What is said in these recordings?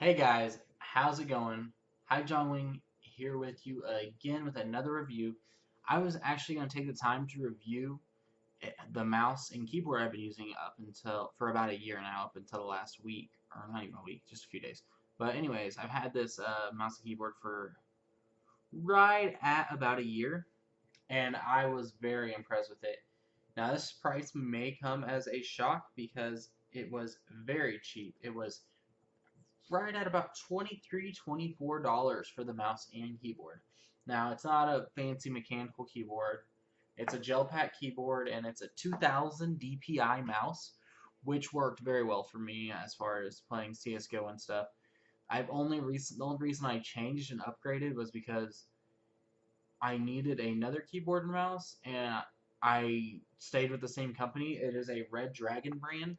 Hey guys, how's it going? Hi, John Wing here with you again with another review. I was actually going to take the time to review the mouse and keyboard I've been using up until for about a year now, up until the last week, or not even a week, just a few days. But anyways, I've had this mouse and keyboard for right at about a year, and I was very impressed with it. Now this price may come as a shock because it was very cheap. It was right at about $23, $24 for the mouse and keyboard. Now, it's not a fancy mechanical keyboard. It's a gel pack keyboard, and it's a 2000 DPI mouse, which worked very well for me as far as playing CSGO and stuff. The only reason I changed and upgraded was because I needed another keyboard and mouse, and I stayed with the same company. It is a Reddragon brand.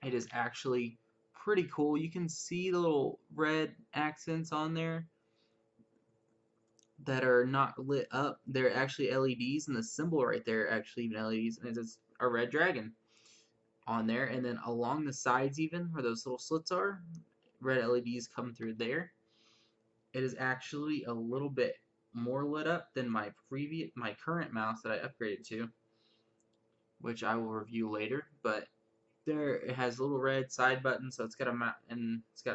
It is actually pretty cool. You can see the little red accents on there that are not lit up. They're actually LEDs, and the symbol right there actually even LEDs, and it's a red dragon on there. And then along the sides, even where those little slits are, red LEDs come through there. It is actually a little bit more lit up than my current mouse that I upgraded to, which I will review later. But there it has a little red side button, so it's got a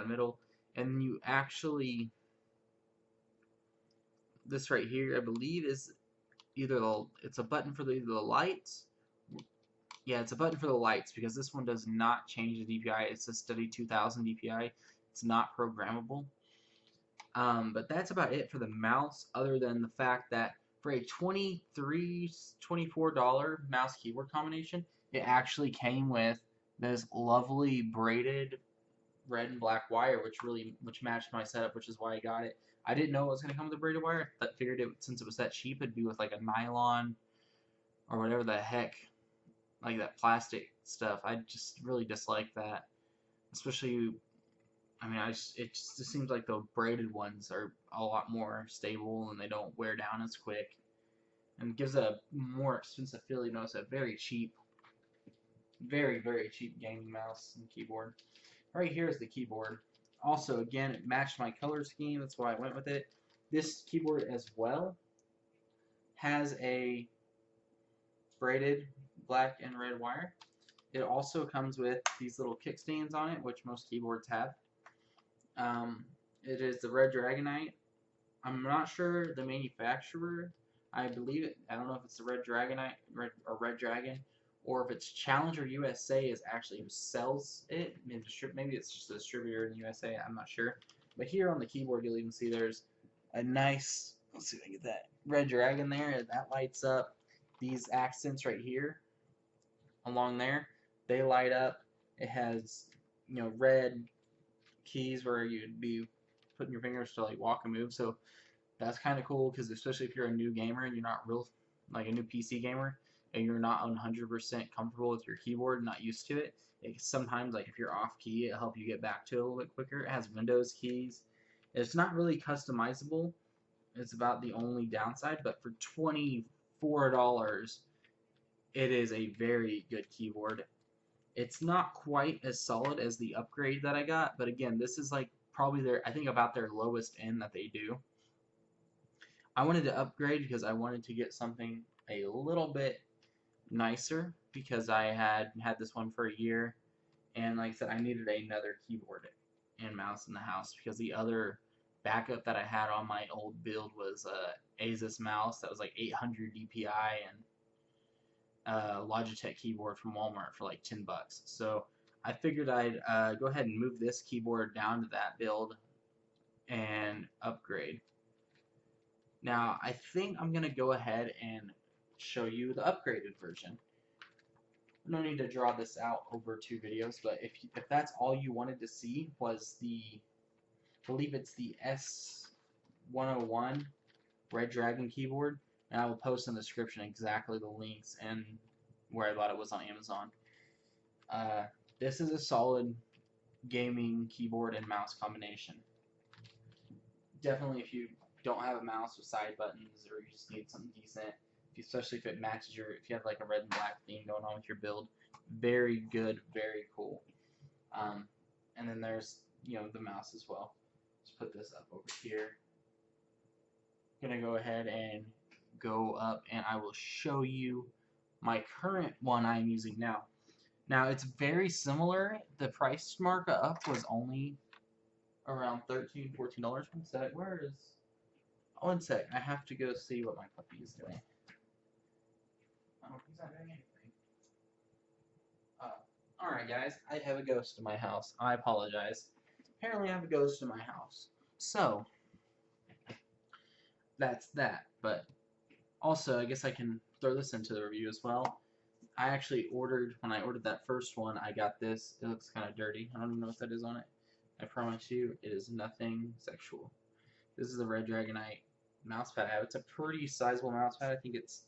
middle, and you actually, this right here I believe is it's a button for either the lights. Yeah, it's a button for the lights because this one does not change the DPI. It's a steady 2000 DPI. It's not programmable. But that's about it for the mouse, other than the fact that for a $24 mouse keyboard combination, it actually came with this lovely braided red and black wire, which matched my setup, which is why I got it. I didn't know it was going to come with a braided wire. I figured since it was that cheap, it'd be with like a nylon or whatever the heck, like that plastic stuff. I just really dislike that, especially. I mean, it just seems like the braided ones are a lot more stable and they don't wear down as quick, and it gives a more expensive feel. You know, it's a very cheap, very cheap gaming mouse and keyboard. Right here is the keyboard. Also, again, it matched my color scheme. That's why I went with it. This keyboard as well has a braided black and red wire. It also comes with these little kickstands on it, which most keyboards have. It is the Redragonite. I'm not sure the manufacturer. I believe it. I don't know if it's the Redragonite or Redragon, or if it's Challenger USA is actually who sells it. Maybe it's just a distributor in the USA. I'm not sure. But here on the keyboard, you'll even see there's a nice. Let's see if I can get that Redragon there. That lights up. These accents right here, along there, they light up. It has red keys where you'd be putting your fingers to like walk and move. So that's kind of cool because especially if you're a new gamer and you're not like a new PC gamer and you're not 100% comfortable with your keyboard and not used to it, sometimes like if you're off key, it'll help you get back to it a little bit quicker. It has Windows keys. It's not really customizable. It's about the only downside, but for $24, it is a very good keyboard. It's not quite as solid as the upgrade that I got, but again, this is like probably I think about their lowest end that they do. I wanted to upgrade because I wanted to get something a little bit nicer because I had this one for a year, and like I said, I needed another keyboard and mouse in the house because the other backup that I had on my old build was a Asus mouse that was like 800 DPI and Logitech keyboard from Walmart for like $10. So I figured I'd go ahead and move this keyboard down to that build and upgrade. Now I think I'm gonna go ahead and show you the upgraded version. No need to draw this out over 2 videos, but if that's all you wanted to see was I believe it's the s101 Redragon keyboard, and I will post in the description exactly the links and where I bought it was on Amazon. This is a solid gaming keyboard and mouse combination. Definitely if you don't have a mouse with side buttons or you just need something decent, especially if it matches if you have like a red and black theme going on with your build, very good, very cool. And then there's the mouse as well. Let's put this up over here. I'm gonna go ahead and go up, and I will show you my current one I'm using now. Now it's very similar. The price mark up was only around $13, $14. One sec. Where is? One sec. I have to go see what my puppy is doing. Oh, he's not doing anything. Alright guys, I have a ghost in my house. I apologize. Apparently I have a ghost in my house. So, that's that. But also, I guess I can throw this into the review as well. I actually ordered, when I ordered that first one, I got this. It looks kind of dirty. I don't even know what that is on it. I promise you, it is nothing sexual. This is the Reddragon mousepad I have. It's a pretty sizable mousepad. I think it's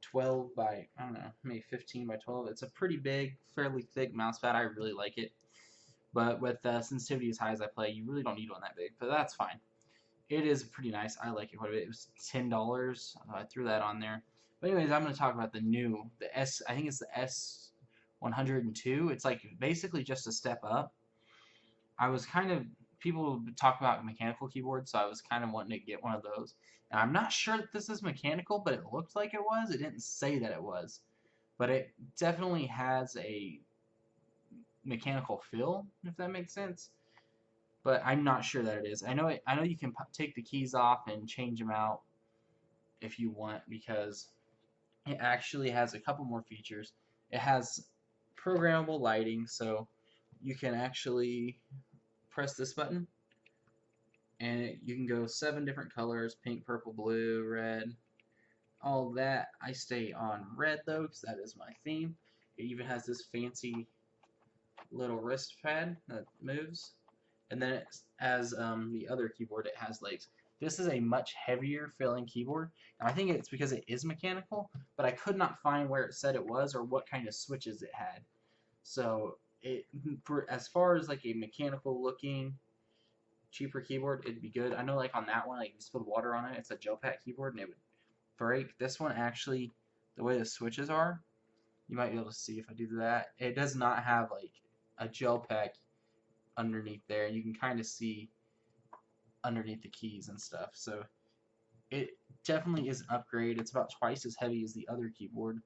12 by, I don't know, maybe 15 by 12. It's a pretty big, fairly thick mousepad. I really like it. But with sensitivity as high as I play, you really don't need one that big. But that's fine. It is pretty nice. I like it quite a bit. It was $10. I threw that on there. But anyways, I'm going to talk about the new, I think it's the s102. It's like basically just a step up. People talk about mechanical keyboards, so I was kind of wanting to get one of those. And I'm not sure that this is mechanical, but it looked like it was. It didn't say that it was. But it definitely has a mechanical feel, if that makes sense. But I'm not sure that it is. I know you can take the keys off and change them out if you want, because it actually has a couple more features. It has programmable lighting, so you can actually press this button and you can go 7 different colors: pink, purple, blue, red, all that. I stay on red though, because that is my theme. It even has this fancy little wrist pad that moves, and then as the other keyboard, it has legs. This is a much heavier feeling keyboard, and I think it's because it is mechanical, but I could not find where it said it was or what kind of switches it had. So as far as like a mechanical looking cheaper keyboard, it'd be good. I know like on that one, like you just put water on it, it's a gel pack keyboard and it would break. This one actually, the way the switches are, you might be able to see if I do that. It does not have like a gel pack underneath there, and you can kind of see underneath the keys and stuff. So it definitely is an upgrade. It's about twice as heavy as the other keyboard,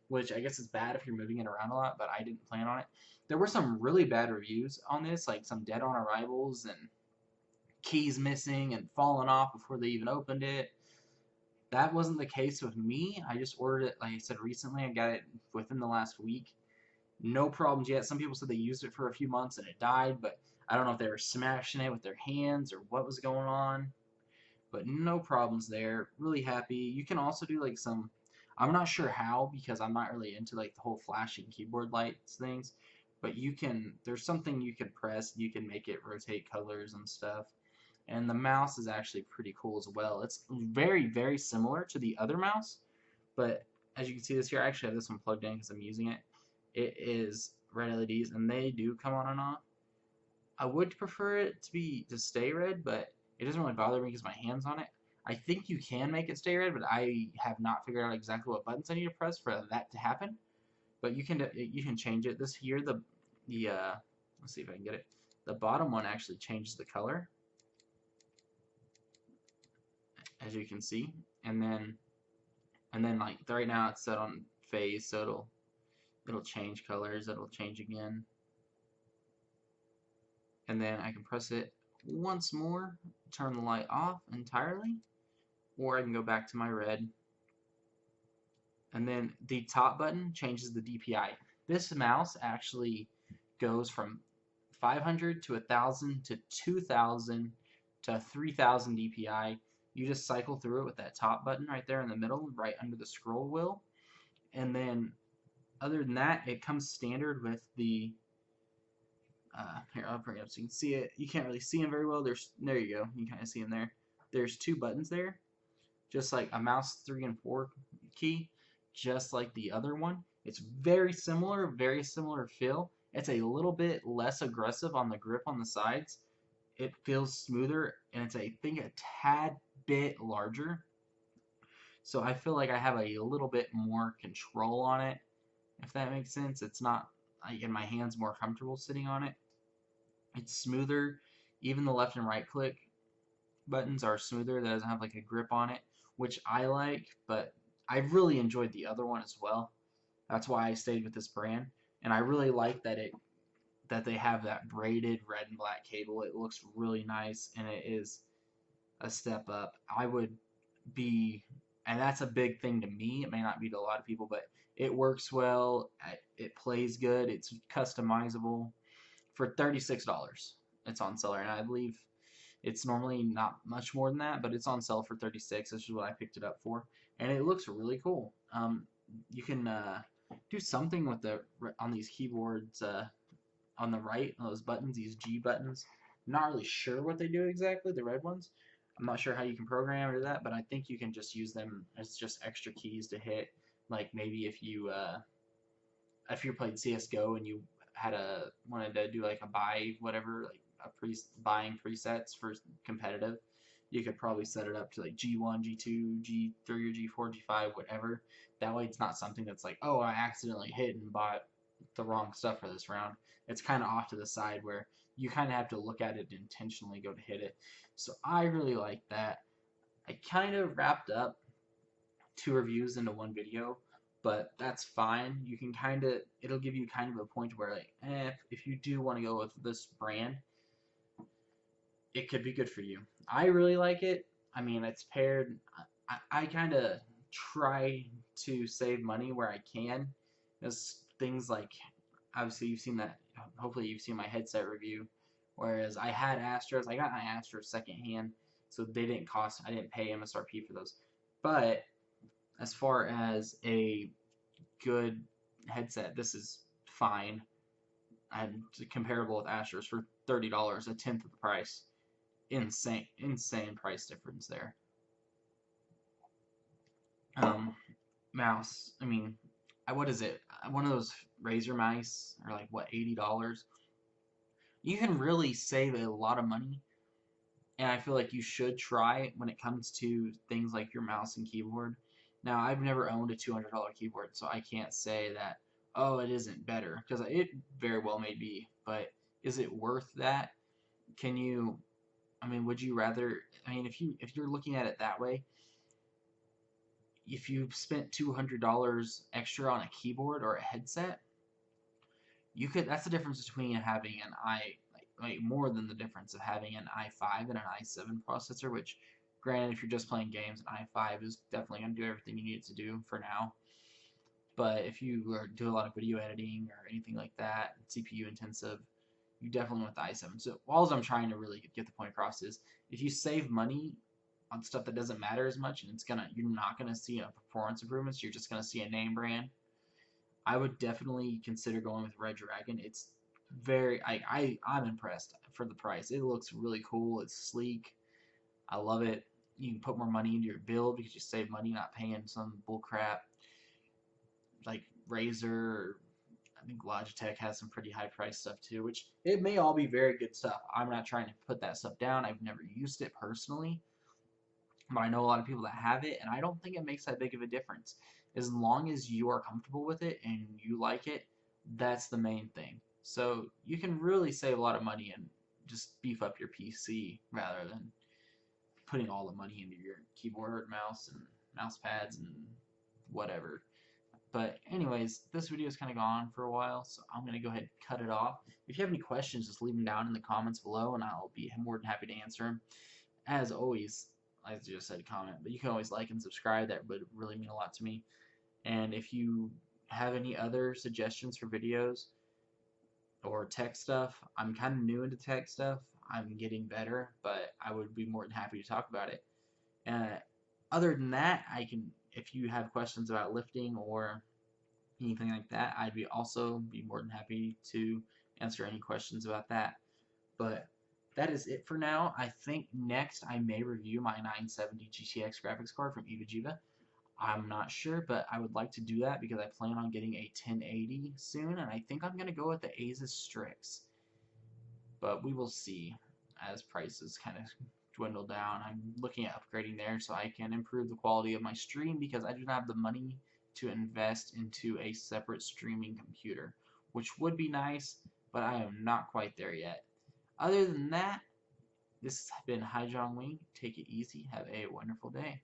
which I guess is bad if you're moving it around a lot, but I didn't plan on it. There were some really bad reviews on this, like some dead on arrivals and keys missing and falling off before they even opened it. That wasn't the case with me. I just ordered it, like I said, recently. I got it within the last week. No problems yet. Some people said they used it for a few months and it died, but I don't know if they were smashing it with their hands or what was going on. But no problems there. Really happy. You can also do like some, I'm not sure how, because I'm not really into like the whole flashing keyboard lights things, but there's something you can press, you can make it rotate colors and stuff. And the mouse is actually pretty cool as well. It's very, very similar to the other mouse, but as you can see this here, I actually have this one plugged in because I'm using it. It is red LEDs, and they do come on and off. I would prefer it to stay red, but it doesn't really bother me because my hand's on it. I think you can make it stay red, but I have not figured out exactly what buttons I need to press for that to happen. But you can change it. This here, let's see if I can get it. The bottom one actually changes the color, as you can see, and then like right now it's set on phase, so it'll change colors. It'll change again, and then I can press it once more, turn the light off entirely, or I can go back to my red. And then the top button changes the DPI. This mouse actually goes from 500 to 1,000 to 2,000 to 3,000 DPI. You just cycle through it with that top button right there in the middle, right under the scroll wheel. And then other than that, it comes standard with the here, I'll bring it up so you can see it. You can't really see them very well. There you go. You can kind of see them there. There's 2 buttons there, just like a mouse 3 and 4 key, just like the other one. It's very similar feel. It's a little bit less aggressive on the grip on the sides. It feels smoother, and it's I think a tad bit larger. So I feel like I have a little bit more control on it, if that makes sense. It's not, and my hand's more comfortable sitting on it. It's smoother. Even the left and right click buttons are smoother. That doesn't have like a grip on it, which I like, but I really enjoyed the other one as well. That's why I stayed with this brand, and I really like that they have that braided red and black cable. It looks really nice, and it is a step up. I would be, and that's a big thing to me. It may not be to a lot of people, but it works well. It plays good. It's customizable. For $36, it's on sale, and I believe it's normally not much more than that, but it's on sale for 36. This is what I picked it up for, and it looks really cool. You can do something with the on these keyboards on the right, those buttons, these G buttons. I'm not really sure what they do exactly, the red ones. I'm not sure how you can program or that, but I think you can just use them as just extra keys to hit. Like maybe if you played CS:GO and you wanted to do like a buy whatever, like buying presets for competitive, you could probably set it up to like G1, G2, G3 or G4, G5, whatever. That way it's not something that's like, oh, I accidentally hit and bought the wrong stuff for this round. It's kind of off to the side where you kind of have to look at it and intentionally go to hit it. So I really like that. I kind of wrapped up 2 reviews into one video, but that's fine. You can it'll give you kind of a point where like, if you do want to go with this brand, it could be good for you. I really like it. I mean, it's paired. I kind of try to save money where I can. There's things like, obviously you've seen that. Hopefully you've seen my headset review. Whereas I had Astros, I got my Astros secondhand, so they didn't cost. I didn't pay MSRP for those. But as far as a good headset, this is fine. And comparable with Astros for $30, a tenth of the price. Insane price difference there. Mouse. I mean, what is it? One of those Razer mice are like what, $80. You can really save a lot of money, and I feel like you should try when it comes to things like your mouse and keyboard. Now, I've never owned a $200 keyboard, so I can't say that, oh, it isn't better, because it very well may be, but is it worth that? Can you, I mean, would you rather, I mean, if you're looking at it that way, if you spent $200 extra on a keyboard or a headset, that's the difference between having an like more than the difference of having an i5 and an i7 processor, which granted, if you're just playing games, an i5 is definitely going to do everything you need it to do for now. But if you do a lot of video editing or anything like that, CPU intensive, you definitely want the i7. So all I'm trying to really get the point across is, if you save money on stuff that doesn't matter as much, and you're not gonna see a performance improvements, you're just gonna see a name brand, I would definitely consider going with Redragon. It's I'm impressed for the price. It looks really cool. It's sleek. I love it. You can put more money into your build because you save money not paying some bullcrap like Razer, or I think Logitech has some pretty high price stuff too, which it may all be very good stuff. I'm not trying to put that stuff down. I've never used it personally, but I know a lot of people that have it, and I don't think it makes that big of a difference. As long as you are comfortable with it and you like it, that's the main thing. So you can really save a lot of money and just beef up your PC rather than putting all the money into your keyboard, mouse, and mouse pads and whatever. But anyways, this video has kind of gone on for a while, so I'm going to go ahead and cut it off. If you have any questions, just leave them down in the comments below, and I'll be more than happy to answer them. As always, I just said comment, but you can always like and subscribe. That would really mean a lot to me. And if you have any other suggestions for videos or tech stuff, I'm kind of new into tech stuff. I'm getting better, but I would be more than happy to talk about it. Other than that, if you have questions about lifting or anything like that, I'd also be more than happy to answer any questions about that. But that is it for now. I think next I may review my 970 GTX graphics card from VAJRA. I'm not sure, but I would like to do that because I plan on getting a 1080 soon, and I think I'm going to go with the Asus Strix. But we will see as prices kind of dwindle down. I'm looking at upgrading there so I can improve the quality of my stream, because I do not have the money to invest into a separate streaming computer, which would be nice, but I am not quite there yet. Other than that, this has been Hai Wing. Take it easy. Have a wonderful day.